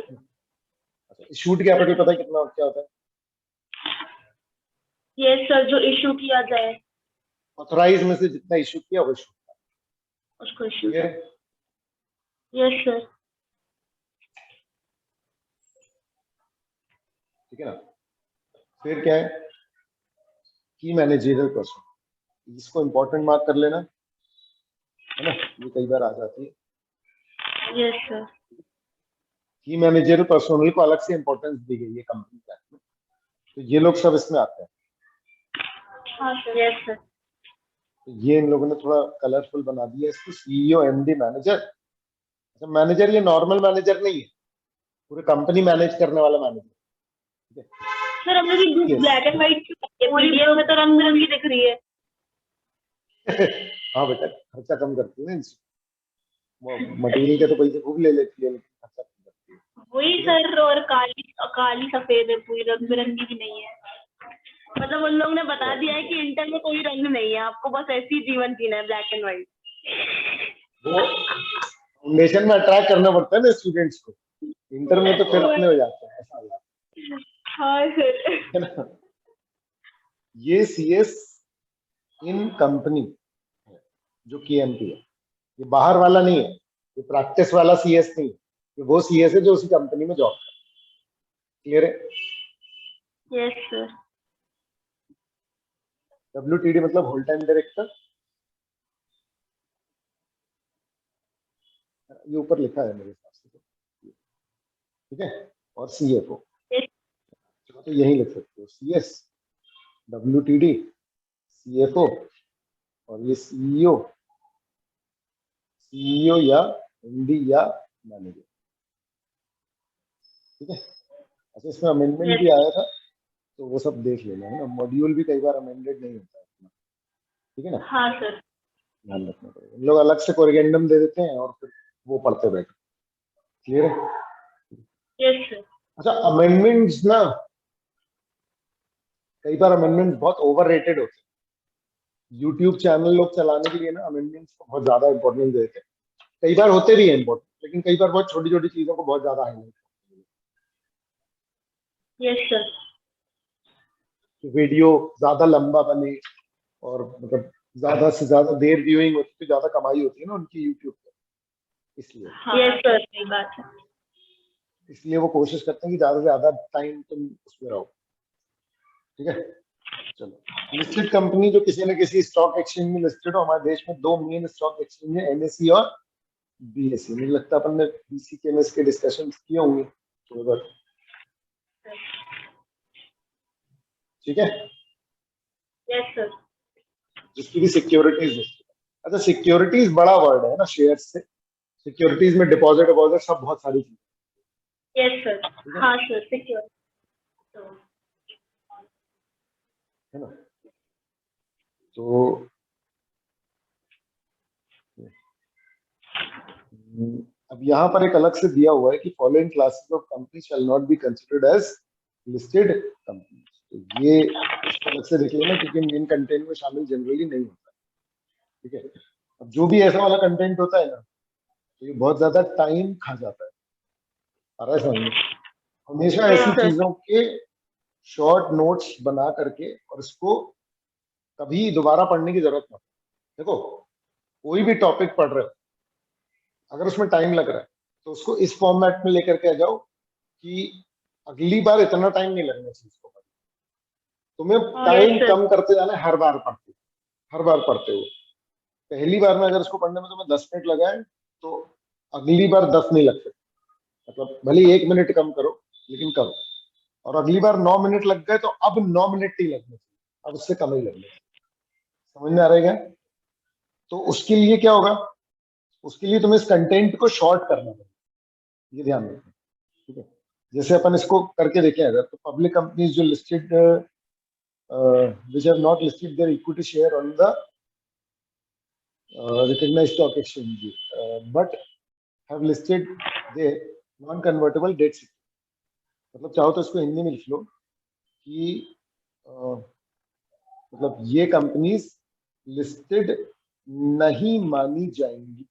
अच्छा, इशूड कैपिटल पता है कितना क्या होता है? यस सर, जो इशू किया जाए ऑथराइज में से जितना इशू किया वो इशू। उसको इशू। क्लियर है? Yes sir. ठीक है ना। फिर क्या है? की मैनेजरियल पर्सन, इसको इंपॉर्टेंट मार्क कर लेना, है ना, ये कई बार आ जाती है। Yes sir. की मैनेजरियल पर्सनल को अलग से इंपॉर्टेंस दी गई है कंपनी का, तो ये लोग सब इसमें आते हैं। हाँ सर। Yes sir. तो ये इन लोगों ने थोड़ा कलरफुल बना दिया इसको, सीईओ, एमडी, मैनेजर। अच्छा, मैनेजर ये नॉर्मल मैनेजर नहीं है, पूरे कंपनी मैनेज करने वाला मैनेजर, ठीक है। सर हम लोग की book Yes. Black and white PDF में तो रंग बिरंगी दिख रही है। हाँ बेटा, खर्चा कम करती है ना, मटेरियल के तो पैसे खूब ले लेती है, लेकिन खर्चा कम करती है। वही सर, और काली काली सफेद है, पूरी रंग बिरंगी भी नहीं है। मतलब उन लोगों ने बता दिया है कि इंटर में कोई रंग नहीं है, आपको बस ऐसी जीवन जीना है, ब्लैक एंड व्हाइट। वो फाउंडेशन में अट्रैक्ट करना पड़ता है ना स्टूडेंट्स को, इंटर में तो फिर अपने हो जाते हैं, ऐसा हो जाता हाँ सर। है ना। ये सीएस इन कंपनी जो केएमपी है, ये बाहर वाला नहीं है, ये प्रैक्टिस वाला सीएस नहीं है, ये वो सीएस है जो उसी कंपनी में जॉब करता है। क्लियर है? Yes sir. WTD मतलब होल टाइम डायरेक्टर, ये ऊपर लिखा है मेरे हिसाब से, ठीक है। और सीएफओ तो यही लिख सकते हो, सीएस, WTD, सीएफओ, और ये सीईओ या एमडी या मैनेजर, ठीक है। अच्छा, इसमें अमेंडमेंट भी आया था, तो वो सब देख लेना, है ना, मॉड्यूल भी कई बार अमेंडेड नहीं होता है, ठीक है ना। हाँ सर। ध्यान रखना पड़ेगा, इन लोग अलग से कोरिगेंडम दे देते हैं और फिर वो पढ़ते बैठे। क्लियर है? Yes sir. अच्छा, अमेंडमेंट्स ना, कई बार अमेंडमेंट्स बहुत ओवररेटेड होते हैं। यूट्यूब चैनल लोग चलाने के लिए ना अमेंडमेंट्स को बहुत ज्यादा इंपॉर्टेंस देते हैं, कई बार होते भी है इंपॉर्टेंट, लेकिन कई बार बहुत छोटी छोटी चीजों को बहुत ज्यादा हाईलाइट करते हैं। Yes sir. वीडियो ज्यादा लंबा बने और मतलब ज्यादा से ज्यादा देर व्यूइंग होती है, तो ज्यादा कमाई होती है ना उनकी यूट्यूब पे, इसलिए। यस सर, सही बात है। इसलिए वो कोशिश करते हैं कि ज्यादा से ज्यादा टाइम तुम उसमें रहो, ठीक है। चलो, लिस्टेड कंपनी जो किसी न किसी स्टॉक एक्सचेंज में लिस्टेड हो, हमारे देश में दो मेन स्टॉक एक्सचेंज है, एनएसई और बीएसई। मुझे लगता है अपन ने बीसी के एमएस के डिस्कशन किए होंगे थोड़ी बार, ठीक है। Yes sir. जिसकी भी सिक्योरिटीज लिस्टेड। अच्छा, सिक्योरिटीज बड़ा वर्ड है ना, शेयर से, सिक्योरिटीज में डिपॉजिट डिपॉजिट सब बहुत सारी चीजें, यस सर। हाँ सर, सिक्योर है ना। तो अब यहाँ पर एक अलग से दिया हुआ है कि following classes of company shall not be considered as listed company. तो ये इसको अलग से देख लेना क्योंकि मेन कंटेंट में शामिल जनरली नहीं होता। ठीक है, अब जो भी ऐसा वाला कंटेंट होता है ना, तो ये बहुत ज्यादा टाइम खा जाता है। आ रहा है समझ में? हमेशा ऐसी Yes, sir. चीजों के शॉर्ट नोट्स बना करके और इसको कभी दोबारा पढ़ने की जरूरत नहीं। देखो, कोई भी टॉपिक पढ़ रहे हो, अगर उसमें टाइम लग रहा है तो उसको इस फॉर्मेट में लेकर के आ जाओ कि अगली बार इतना टाइम नहीं लगना चाहिए इसको पढ़ने। तुम्हें टाइम Yes, sir. कम करते जाना है हर बार पढ़ते हुए। पहली बार में अगर इसको पढ़ने में तुम्हें 10 मिनट लगा है तो अगली बार 10 नहीं लग सकते। मतलब भले 1 मिनट कम करो लेकिन करो। और अगली बार 9 मिनट लग गए तो अब 9 मिनट ही लगने चाहिए, अब उससे कम ही लगने चाहिए। समझ में आ रहा है क्या? तो उसके लिए क्या होगा, उसके लिए तुम्हें इस कंटेंट को शॉर्ट करना पड़ेगा, ये ध्यान रखना। ठीक है, जैसे अपन इसको करके देखें अगर, तो पब्लिक कंपनीज जो listed which have not listed their equity share on the recognized stock exchange but have listed their non-convertible debt security। मतलब चाहो तो इसको हिंदी में लिख लो कि मतलब ये कंपनीज लिस्टेड नहीं मानी जाएंगी।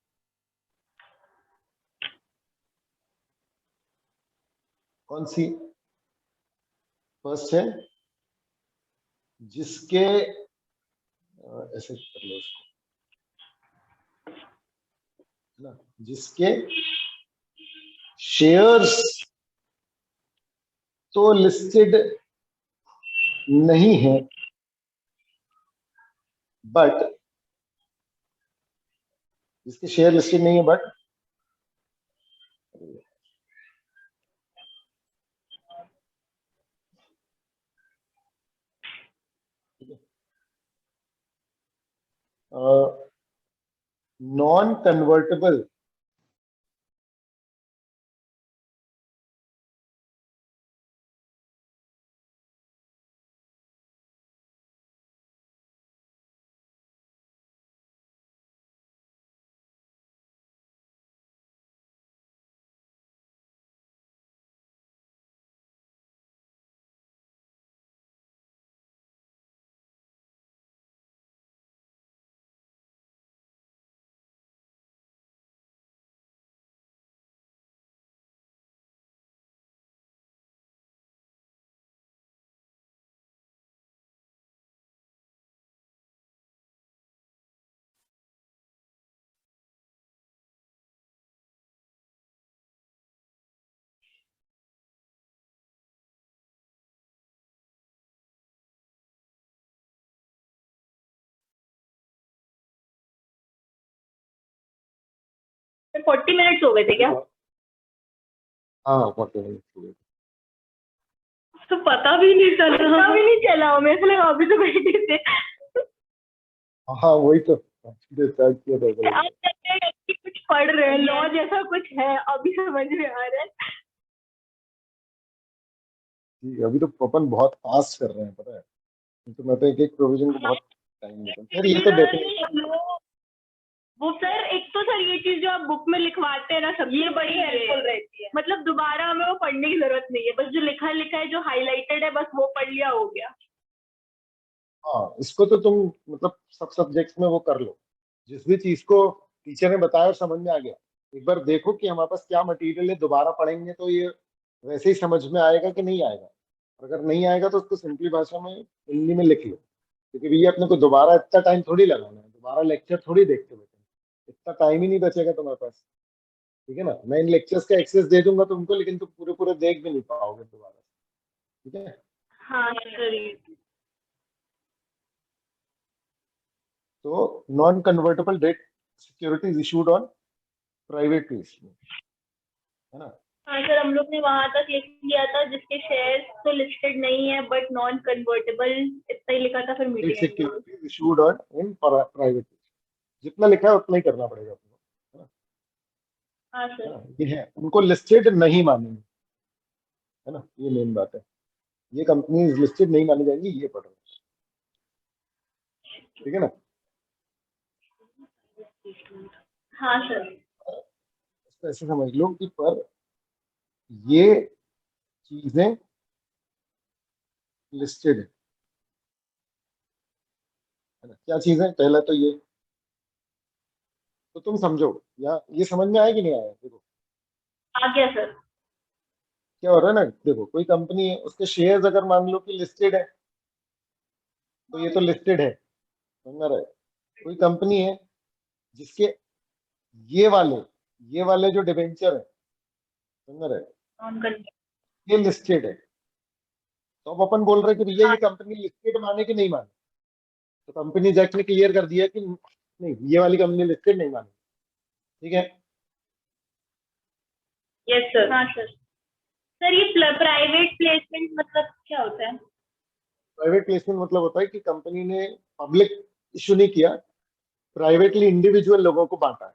कौन सी? फर्स्ट है जिसके ऐसे कर लो इसको, है ना, जिसके शेयर्स तो लिस्टेड नहीं है बट, जिसके शेयर लिस्टेड नहीं है बट नॉन कन्वर्टेबल तो 40 मिनट्स हो गए थे क्या? हाँ 40 मिनट हो गए। तो पता भी नहीं चला हमें, ऐसा लगा अभी तो बैठे थे। हाँ वही तो स्टार्ट किया था पहले। अब लगता है कि कुछ पढ़ रहे हैं, लॉ जैसा कुछ है, अभी समझ में आ रहा है। ठीक है, अभी तो अपन बहुत फास्ट कर रहे हैं पता है, तो मैं तो एक एक प्रोविजन को बहुत टाइम लेता हूँ। फिर ये तो डेफिनेटली वो सर, एक तो सर ये चीज जो आप बुक में लिखवाते हैं ना सब, ये बड़ी हेल्पफुल रहती है। मतलब दोबारा हमें वो पढ़ने की जरूरत नहीं है, बस जो लिखा है जो हाईलाइटेड है बस वो पढ़ लिया, हो गया। हाँ, इसको तो तुम मतलब सब सब्जेक्ट्स में वो कर लो, जिस भी चीज को टीचर ने बताया और समझ में आ गया, एक बार देखो कि हमारे पास क्या मटेरियल है, दोबारा पढ़ेंगे तो ये वैसे ही समझ में आएगा कि नहीं आएगा। और अगर नहीं आएगा तो उसको सिंपली भाषा में हिंदी में लिख लो, क्योंकि भैया अपने को दोबारा इतना टाइम थोड़ी लगाना है, दोबारा लेक्चर थोड़ी देखते बैठे, इतना टाइम ही नहीं बचेगा तुम्हारे पास। ठीक है ना, मैं इन लेक्चर्स का एक्सेस दे दूंगा तुमको, लेकिन तुम पूरे पूरे देख भी नहीं पाओगे दोबारा। ठीक है, हाँ सर। तो non convertible debt securities issued on private placement, है ना। हाँ सर, हम लोग ने वहां तक लिख लिया था जिसके शेयर्स तो लिस्टेड नहीं है बट नॉन कन्वर्टेबल, इतना ही लिखा था। फिर debt meeting securities issued on in private, जितना लिखा है उतना ही करना पड़ेगा आपको, है हाँ ना। सर। ये है, उनको लिस्टेड नहीं मानेंगे, है ना, ये मेन बात है। ये कंपनीज लिस्टेड नहीं मानी जाएंगी, ये पढ़ रहे हैं। ठीक है ना। हाँ सर। इसको ऐसे समझ लो कि पर ये चीजें लिस्टेड है ना। क्या चीज है, पहला तो ये, तो तुम समझो या ये समझ में आया कि नहीं आया। देखो आ गया सर। क्या हो रहा है ना, देखो कोई कंपनी है, उसके शेयर्स अगर मान लो कि लिस्टेड है, तो ये तो लिस्टेड है, समझ रहे। कोई कंपनी है जिसके ये वाले ये वाले जो डिबेंचर है, समझ रहे, ऑन कर। ये लिस्टेड है। तो अब अपन बोल रहे हैं कि भैया ये कंपनी लिस्टेड माने कि नहीं माने। तो कंपनी एक्ट ने क्लियर कर दिया कि नहीं, ये वाली कंपनी लिस्टेड नहीं माने। ठीक है। Yes sir. हाँ सर। सर ये प्राइवेट प्लेसमेंट मतलब क्या होता है? प्राइवेट प्लेसमेंट मतलब होता है कि कंपनी ने पब्लिक इशू नहीं किया, प्राइवेटली इंडिविजुअल लोगों को बांटा है।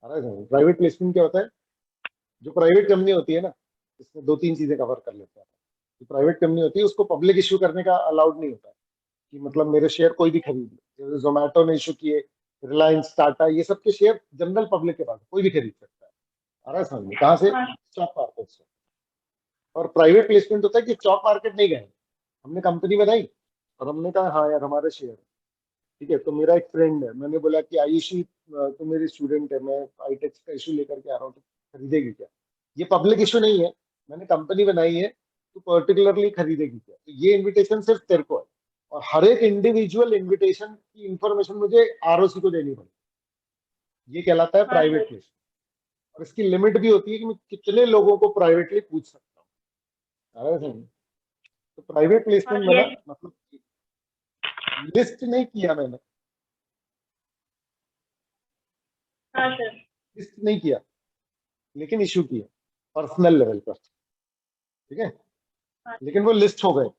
प्राइवेट प्लेसमेंट क्या होता है, जो प्राइवेट कंपनी होती है ना, इसमें दो तीन चीजें कवर कर लेते हैं। जो प्राइवेट कंपनी होती है उसको पब्लिक इशू करने का अलाउड नहीं होता है, कि मतलब मेरे शेयर कोई भी खरीद ले। जैसे जोमेटो ने इशू किए, रिलायंस, टाटा, ये सबके शेयर जनरल पब्लिक के पास कोई भी खरीद सकता है। आ रहा है समझ में, कहाँ से, हाँ। स्टॉक मार्केट से। और प्राइवेट प्लेसमेंट होता है कि स्टॉक मार्केट नहीं गए, हमने कंपनी बनाई और हमने कहा हाँ यार हमारे शेयर, ठीक है। तो मेरा एक फ्रेंड है, मैंने बोला कि आयुषी तो मेरी स्टूडेंट है, मैं आईटेक का इशू लेकर के आ रहा हूँ, तो खरीदेगी क्या। ये पब्लिक इशू नहीं है, मैंने कंपनी बनाई है, तो पर्टिकुलरली खरीदेगी क्या। तो ये इनविटेशन सिर्फ तेरे को है, और हर एक इंडिविजुअल इनविटेशन की इंफॉर्मेशन मुझे आरओसी को देनी पड़ेगी। ये कहलाता है हाँ प्राइवेट सर। प्लेसमेंट। और इसकी लिमिट भी होती है कि मैं कितने लोगों को प्राइवेटली पूछ सकता हूँ। आ रहा है समझ? तो प्राइवेट हाँ प्लेसमेंट में ना, यस। मतलब लिस्ट नहीं किया मैंने, हाँ सर। लिस्ट नहीं किया, लेकिन इशू किया पर्सनल लेवल पर, ठीक है। हाँ लेकिन वो लिस्ट हो गए,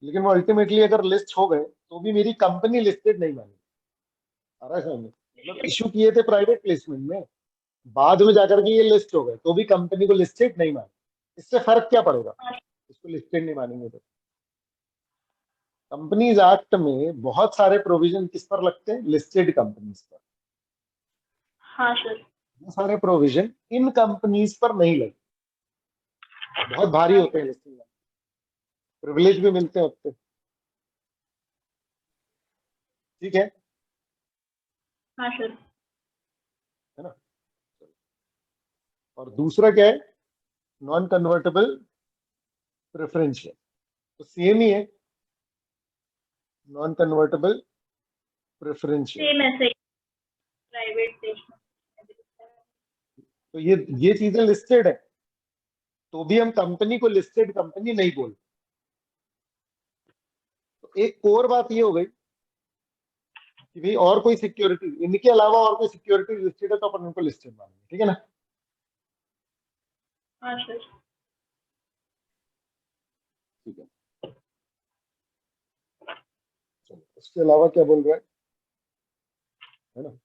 लेकिन वो अल्टीमेटली अगर लिस्ट हो गए तो भी मेरी कंपनी लिस्टेड नहीं मानी। आ रहा है समझ में? मतलब इशू किए थे प्राइवेट प्लेसमेंट में, बाद में जाकर के ये लिस्ट हो गए, तो भी कंपनी को लिस्टेड नहीं मानी। इससे फर्क क्या पड़ेगा, हाँ। इसको लिस्टेड नहीं मानेंगे तो। कंपनीज एक्ट में बहुत सारे प्रोविजन किस पर लगते हैं, लिस्टेड कंपनीज पर। हाँ सर। वो सारे प्रोविजन इन कंपनीज पर नहीं लगते, बहुत भारी होते हैं लिस्टिंग, प्रिविलेज भी मिलते हैं उतने, ठीक है हाँ सर। है ना। और दूसरा क्या है, नॉन कन्वर्टेबल प्रेफरेंशियल, तो सेम ही है, नॉन कन्वर्टेबल प्रेफरेंशियल। सेम ऐसे ही प्राइवेट प्लेसमेंट। तो ये चीजें लिस्टेड है, तो भी हम कंपनी को लिस्टेड कंपनी नहीं बोलते। तो एक कोर बात ये हो गई कि भाई और कोई सिक्योरिटी, इनके अलावा और कोई सिक्योरिटी लिस्टेड है तो अपन उनको लिस्टेड मानेंगे, ठीक है ना। हाँ सर। ठीक है, चलो उसके अलावा क्या बोल रहा है ना।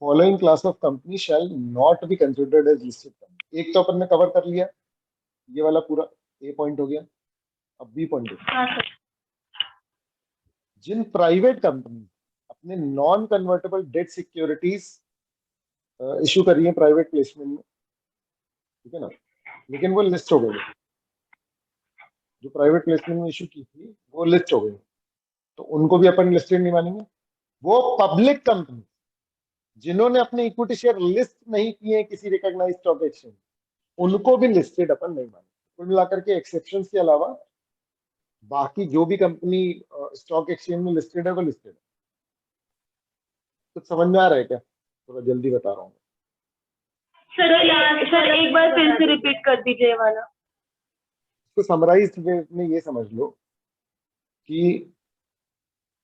Following class of company shall not be considered as listed company. एक तो अपन ने कवर कर लिया, ये वाला पूरा ए पॉइंट हो गया। अब बी पॉइंट देखो, हाँ सर। जिन प्राइवेट कंपनी अपने non convertible debt securities issue करी है प्राइवेट प्लेसमेंट में, ठीक है ना, लेकिन वो लिस्ट हो गई, जो प्राइवेट प्लेसमेंट में इशू की थी वो लिस्ट हो गई, तो उनको भी अपन लिस्टेड नहीं मानेंगे। वो पब्लिक कंपनी जिन्होंने अपने इक्विटी शेयर लिस्ट नहीं किए किसी रिकॉग्नाइज्ड स्टॉक एक्सचेंज, उनको भी लिस्टेड अपन नहीं मानेंगे। कुल मिलाकर के एक्सेप्शंस के अलावा बाकी जो भी कंपनी स्टॉक एक्सचेंज में लिस्टेड है वो लिस्टेड है। कुछ समझ में आ रहा है क्या, थोड़ा जल्दी बता रहा हूँ। सर सर एक बार फिर से रिपीट कर दीजिए ये वाला। इसको समराइज वे में ये समझ लो कि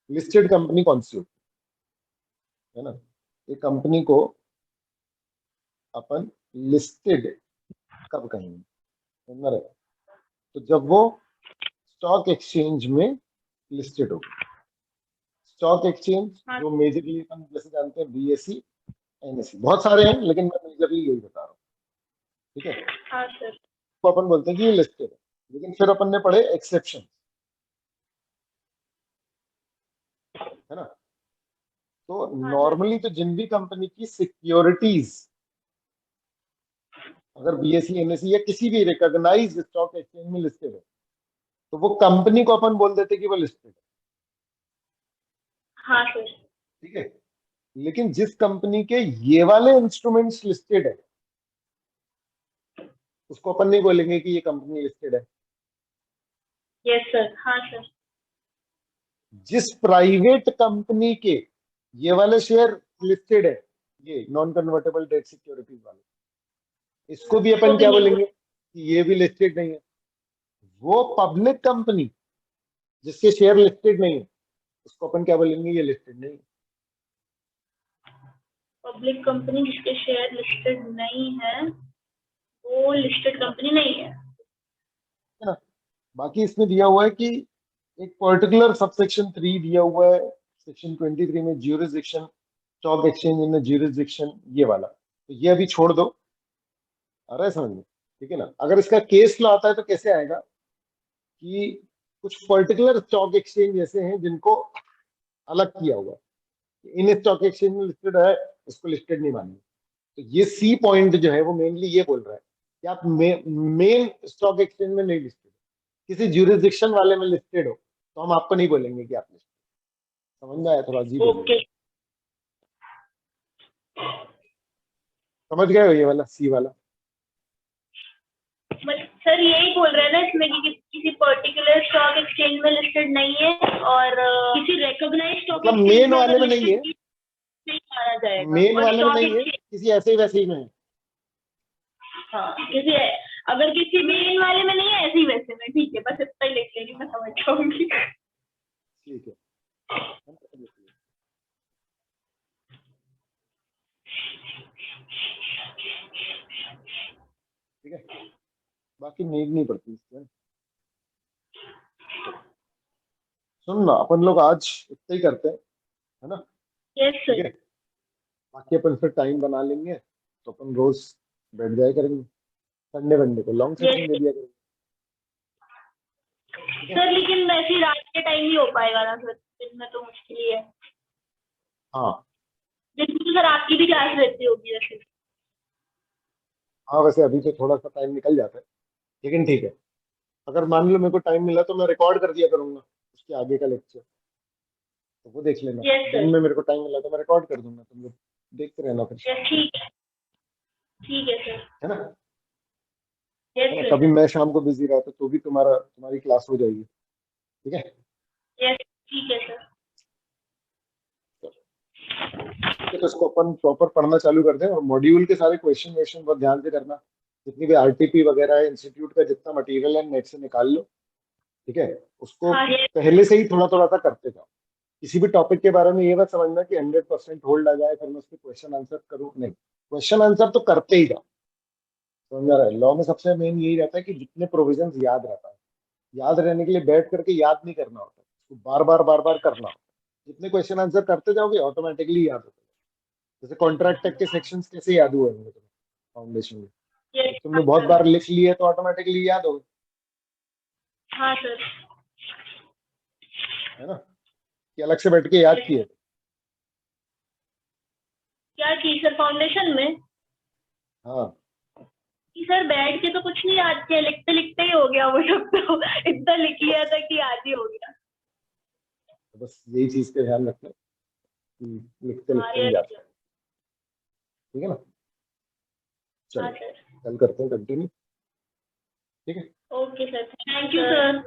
लिस्टेड कंपनी कौन सी होती है ना। एक कंपनी को अपन लिस्टेड कब कहेंगे, समझ रहे हो? तो जब वो स्टॉक एक्सचेंज में लिस्टेड होगी। स्टॉक एक्सचेंज हाँ। जो मेजरली अपन जैसे जानते हैं बीएसई, एनएसई, बहुत सारे हैं लेकिन मैं मेजरली यही बता रहा हूँ, ठीक है। हाँ सर। तो अपन बोलते हैं कि ये लिस्टेड है, लेकिन फिर अपन ने पढ़े एक्सेप्शन। है ना। तो हाँ, नॉर्मली तो जिन भी कंपनी की सिक्योरिटीज अगर बीएसई एनएसई या किसी भी रिकॉग्नाइज्ड स्टॉक एक्सचेंज में लिस्टेड है तो वो कंपनी को अपन बोल देते कि वो लिस्टेड है, हाँ सर। ठीक है। लेकिन जिस कंपनी के ये वाले इंस्ट्रूमेंट्स लिस्टेड है उसको अपन नहीं बोलेंगे कि ये कंपनी लिस्टेड है। Yes sir. हाँ सर। जिस प्राइवेट कंपनी के ये वाले शेयर लिस्टेड है, ये नॉन कन्वर्टेबल डेट सिक्योरिटीज वाले, इसको भी इसको अपन भी क्या नहीं बोलेंगे बोल। कि ये भी लिस्टेड नहीं है। वो पब्लिक कंपनी जिसके शेयर लिस्टेड नहीं है उसको अपन क्या बोलेंगे, ये लिस्टेड नहीं है। पब्लिक कंपनी जिसके शेयर लिस्टेड नहीं है वो लिस्टेड कंपनी नहीं है। है ना। बाकी इसमें दिया हुआ है कि एक पर्टिकुलर सबसेक्शन 3 दिया हुआ है सेक्शन 23 में, ज्यूरिसडिक्शन स्टॉक एक्सचेंज इन ज्यूरिसडिक्शन, ये वाला तो ये अभी छोड़ दो। आ रहा है समझ में, ठीक है ना। अगर इसका केस लॉ आता है तो कैसे आएगा कि कुछ पर्टिकुलर स्टॉक एक्सचेंज ऐसे हैं जिनको अलग किया हुआ है, इन स्टॉक एक्सचेंज में लिस्टेड है, इसको लिस्टेड नहीं मानेंगे। तो ये सी पॉइंट जो है वो मेनली ये बोल रहा है कि आप मेन स्टॉक एक्सचेंज में नहीं लिस्टेड, किसी ज्यूरिसडिक्शन वाले में लिस्टेड हो तो हम आपको नहीं बोलेंगे कि आप लिस्टेड। समझ में आया, थोड़ा अजीब हो गया। ओके। समझ गए हो ये वाला सी वाला। सर यही बोल रहे हैं ना इसमें कि किसी पर्टिकुलर स्टॉक एक्सचेंज में लिस्टेड नहीं है और किसी रिकॉग्नाइज्ड स्टॉक मतलब एक्सचेंज मेन में वाले अगर में नहीं है, लिस्टेड नहीं माना जाएगा मेन और वाले में स्टॉक नहीं है, एक्सचेंज। किसी ऐसे ही वैसे ही में है। हाँ किसी अगर किसी मेन वाले में नहीं है ऐसे ही वैसे में, ठीक है, बस इतना ही लिख लेंगे, मैं समझ जाऊंगी। ठीक है, ठीक है। बाकी नीड नहीं पड़ती इसमें। सुन ना, अपन लोग आज इतना ही करते हैं, है ना। यस ठीक सर। है, बाकी अपन फिर टाइम बना लेंगे तो अपन रोज बैठ जाया करेंगे, संडे वनडे को लॉन्ग यस सेशन दे दिया करेंगे, ठीक है। सर, लेकिन वैसे रात के टाइम ही हो पाएगा ना सर, दिन में तो मुश्किल ही है। हाँ दिन में तो सर आपकी भी क्लास रहती होगी वैसे। हाँ, वैसे अभी तो थोड़ा सा टाइम निकल जाता है, लेकिन ठीक है। अगर मान लो मेरे को टाइम मिला तो मैं रिकॉर्ड कर दिया करूंगा उसके आगे का लेक्चर, तो वो देख लेना। यस दिन सर। में मेरे को टाइम मिला तो मैं रिकॉर्ड कर दूंगा, तुम लोग देखते रहना फिर, यस ठीक है सर। है ना। यस है ना, सर। कभी मैं शाम को बिजी रहता तो भी तुम्हारी क्लास हो जाएगी, ठीक है। यस ठीक है सर। ठीक है, तो इसको अपन प्रॉपर पढ़ना चालू कर दें और मॉड्यूल के सारे क्वेश्चन वेश्चन बहुत ध्यान से करना। जितनी भी आरटीपी वगैरह है, इंस्टीट्यूट का जितना मटेरियल है नेट से निकाल लो, ठीक है। उसको हाँ यस। पहले से ही थोड़ा थोड़ा सा करते जाओ। किसी भी टॉपिक के बारे में ये मत समझना कि 100% होल्ड आ जाए फिर मैं उसके क्वेश्चन आंसर करूँ, नहीं, क्वेश्चन आंसर तो करते ही जाओ। समझ रहा है, लॉ में सबसे मेन यही रहता है कि जितने प्रोविजंस याद रहता है, याद रहने के लिए बैठ करके याद नहीं करना होता, उसको बार बार करना होता है। जितने क्वेश्चन आंसर करते जाओगे ऑटोमेटिकली याद होता है। जैसे कॉन्ट्रैक्ट टेक के सेक्शंस कैसे याद हुए होंगे तुम्हें फाउंडेशन में, यस जब तुमने बहुत बार लिख लिए तो ऑटोमेटिकली याद होगा, हाँ सर। है ना, कि अलग से बैठ के याद किए। क्या की सर फाउंडेशन में? हाँ, कि सर बैठ के तो कुछ नहीं याद किया, लिखते लिखते ही हो गया वो सब, तो इतना लिख लिया था कि याद ही हो गया। तो बस यही चीज का ध्यान रखना कि लिखते हाँ लिखते ही यस याद सर। करना, ठीक है ना। हाँ चलो सर। कल करते हैं कंटिन्यू, ठीक है। Okay sir, thank you sir.